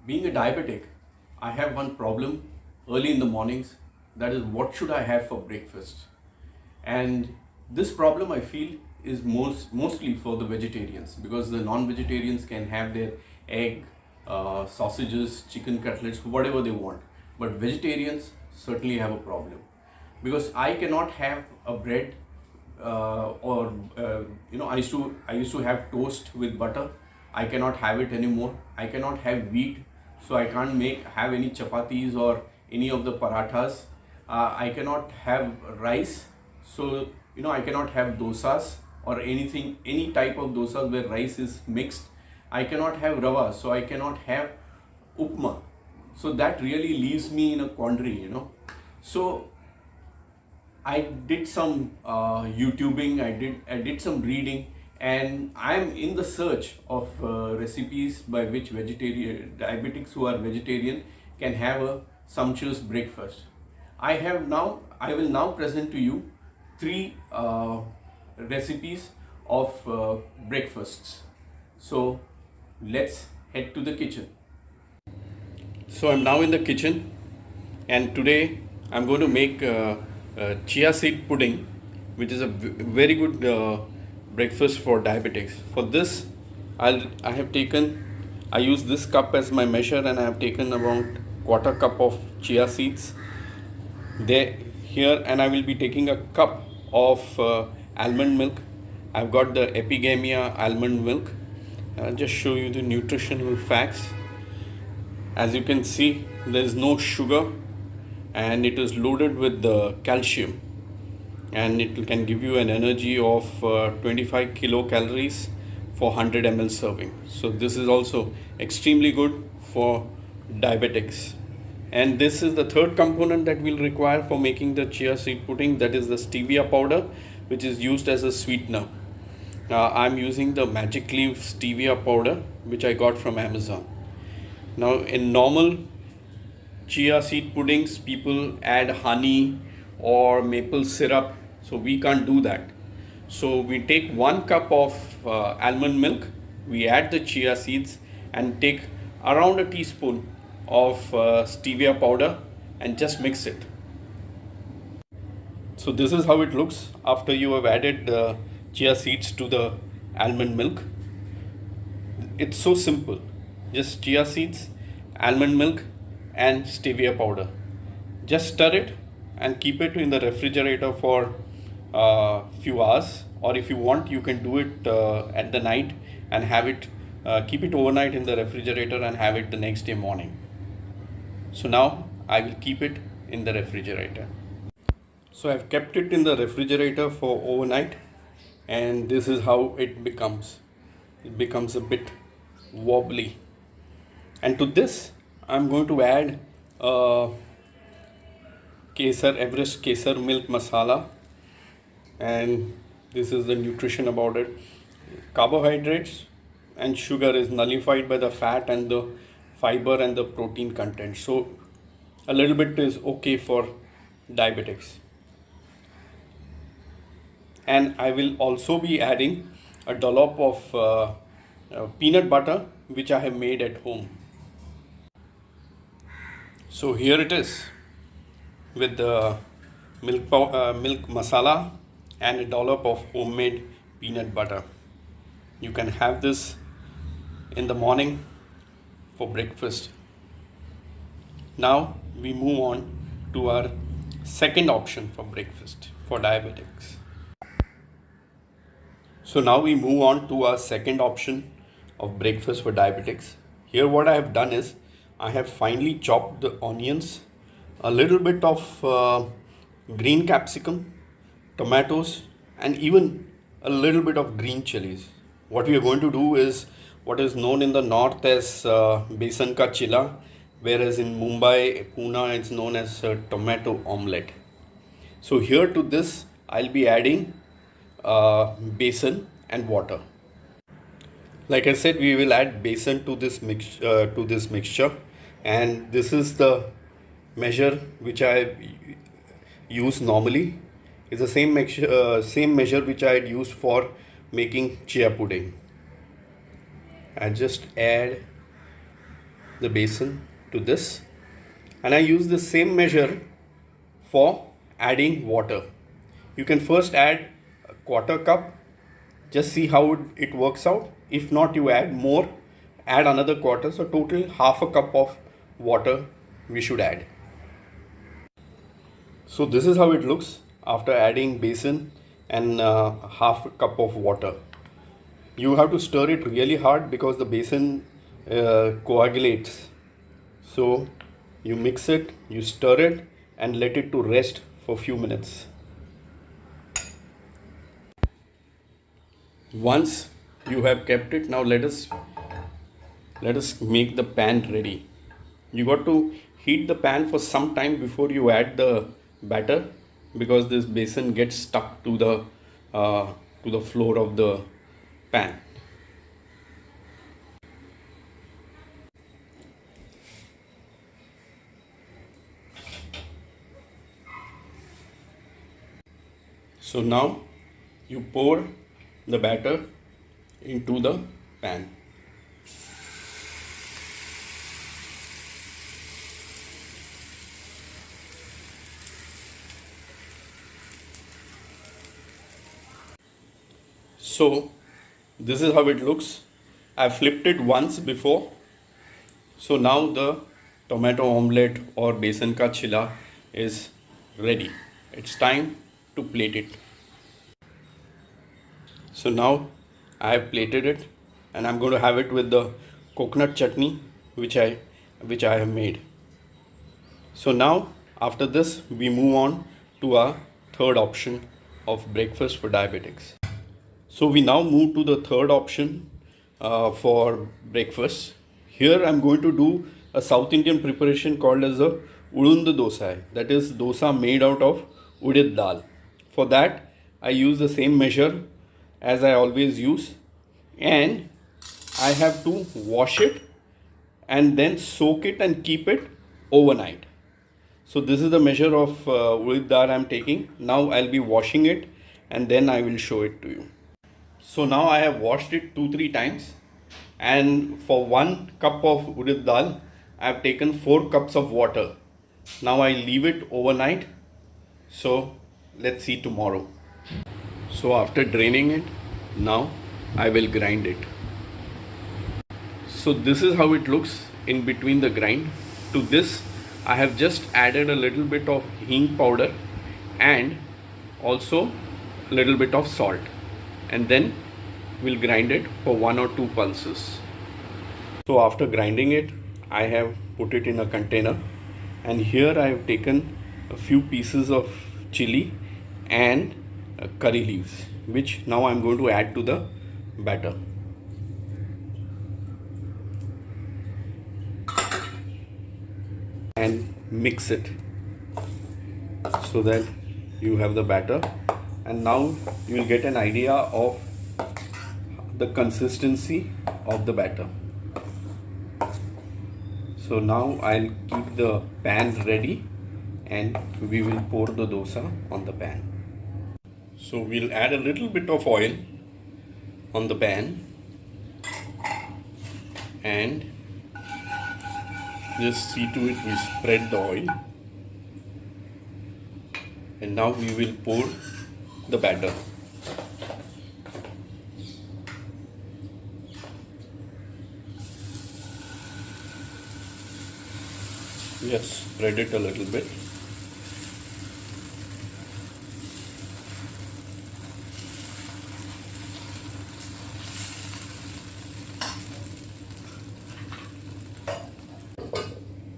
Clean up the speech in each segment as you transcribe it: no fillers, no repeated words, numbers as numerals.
Being a diabetic, I have one problem early in the mornings, that is, what should I have for breakfast? And this problem I feel is mostly for the vegetarians, because the non-vegetarians can have their egg, sausages, chicken cutlets, whatever they want. But vegetarians certainly have a problem, because I cannot have a bread, or I used to have toast with butter. I cannot have it anymore. I cannot have wheat, so I can't have any chapatis or any of the parathas. I cannot have rice, so I cannot have dosas or any type of dosas where rice is mixed. I cannot have rava, so I cannot have upma. So that really leaves me in a quandary. So I did some YouTubing, I did some reading, and I'm in the search of recipes by which diabetics who are vegetarian can have a sumptuous breakfast. I will now present to you three recipes of breakfasts. So let's head to the kitchen. So I'm now in the kitchen, and today I'm going to make chia seed pudding, which is a very good breakfast for diabetics. For this, I use this cup as my measure, and I have taken around quarter cup of chia seeds there here, and I will be taking a cup of almond milk. I've got the Epigamia almond milk. I'll just show you the nutritional facts. As you can see, there is no sugar, and it is loaded with the calcium, and it can give you an energy of 25 kilocalories for 100 ml serving. So this is also extremely good for diabetics. And this is the third component that we'll require for making the chia seed pudding, that is the stevia powder, which is used as a sweetener. I'm using the Magic Leaf stevia powder, which I got from Amazon. Now, in normal chia seed puddings, people add honey or maple syrup, so we can't do that. So we take 1 cup of almond milk, we add the chia seeds, and take around a teaspoon of stevia powder and just mix it. So this is how it looks after you have added chia seeds to the almond milk. It's so simple, just chia seeds, almond milk, and stevia powder. Just stir it and keep it in the refrigerator for a few hours, or if you want, you can do it at the night and have it, keep it overnight in the refrigerator and have it the next day morning. So now I will keep it in the refrigerator. So I've kept it in the refrigerator for overnight, and this is how it becomes. It becomes a bit wobbly. And to this, I'm going to add Everest Kesar milk masala, and this is the nutrition about it. Carbohydrates and sugar is nullified by the fat and the fiber and the protein content. So a little bit is okay for diabetics. And I will also be adding a dollop of peanut butter, which I have made at home. So here it is, with the milk masala and a dollop of homemade peanut butter. You can have this in the morning for breakfast. Now we move on to our second option for breakfast for diabetics. So now we move on to our second option of breakfast for diabetics. Here what I have done is, I have finely chopped the onions, a little bit of green capsicum, tomatoes, and even a little bit of green chilies. What we are going to do is what is known in the north as besan ka chilla, whereas in Mumbai, Pune, it's known as tomato omelette. So here to this, I'll be adding besan and water. Like I said, we will add besan to this mixture, and this is the measure which I use normally. It's the same measure which I had used for making chia pudding. I just add the besan to this, and I use the same measure for adding water. You can first add a quarter cup, just see how it works out. If not, you add more, add another quarter, so total half a cup of water we should add. So this is how it looks after adding besan and half a cup of water. You have to stir it really hard because the besan coagulates. So you mix it, you stir it and let it to rest for a few minutes. Once you have kept it, now let us make the pan ready. You got to heat the pan for some time before you add the batter, because this besan gets stuck to the floor of the pan. So now you pour the batter into the pan. So this is how it looks. I flipped it once before. So now the tomato omelette or besan ka chilla is ready. It's time to plate it. So now I have plated it, and I'm going to have it with the coconut chutney which I have made. So now after this we move on to our third option of breakfast for diabetics. So we now move to the third option for breakfast. Here I'm going to do a South Indian preparation called as a ulund dosa. That is dosa made out of udid dal. For that I use the same measure as I always use, and I have to wash it and then soak it and keep it overnight. So this is the measure of udid dal I'm taking. Now I'll be washing it and then I will show it to you. So now I have washed it 2-3 times, and for 1 cup of udid dal I have taken 4 cups of water. Now I leave it overnight. So let's see tomorrow. So after draining it, now I will grind it. So this is how it looks in between the grind. To this I have just added a little bit of hing powder and also a little bit of salt, and then we'll grind it for 1 or 2 pulses. So after grinding it, I have put it in a container, and here I have taken a few pieces of chili and curry leaves, which now I'm going to add to the batter. And mix it so that you have the batter, and now you will get an idea of the consistency of the batter. So now I'll keep the pan ready and we will pour the dosa on the pan. So we'll add a little bit of oil on the pan and just see to it we spread the oil, and now we will pour the batter. Just spread it a little bit.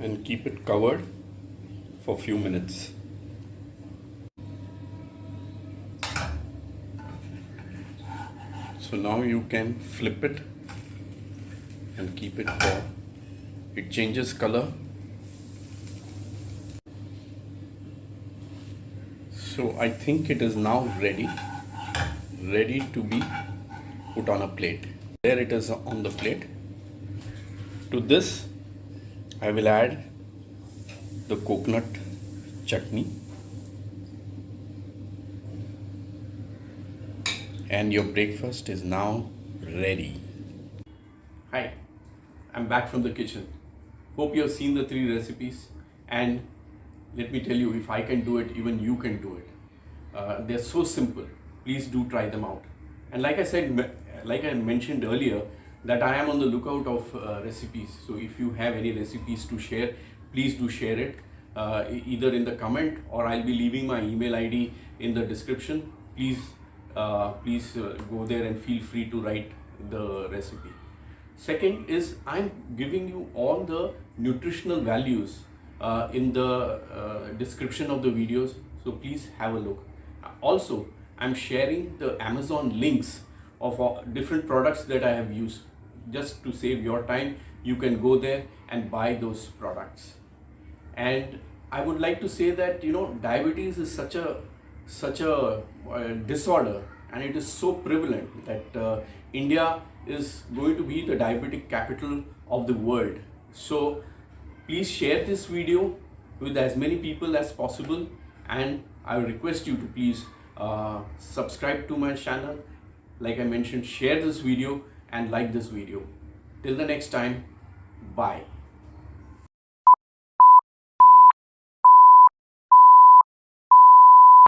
And keep it covered for a few minutes. So now you can flip it and keep it for, it changes color. So I think it is now ready to be put on a plate. There it is on the plate. To this I will add the coconut chutney, and your breakfast is now ready. Hi, I'm back from the kitchen. Hope you have seen the 3 recipes, and let me tell you, if I can do it, even you can do it. They're so simple. Please do try them out. And like I said, like I mentioned earlier, that I am on the lookout of recipes. So if you have any recipes to share, please do share it, either in the comment, or I'll be leaving my email ID in the description. Please go there and feel free to write the recipe. Second is, I'm giving you all the nutritional values in the description of the videos, so please have a look. Also, I'm sharing the Amazon links of different products that I have used. Just to save your time, you can go there and buy those products. And I would like to say that, diabetes is such a disorder, and it is so prevalent that India is going to be the diabetic capital of the world. So please share this video with as many people as possible, and I request you to please subscribe to my channel. Like I mentioned, share this video and like this video. Till the next time, bye.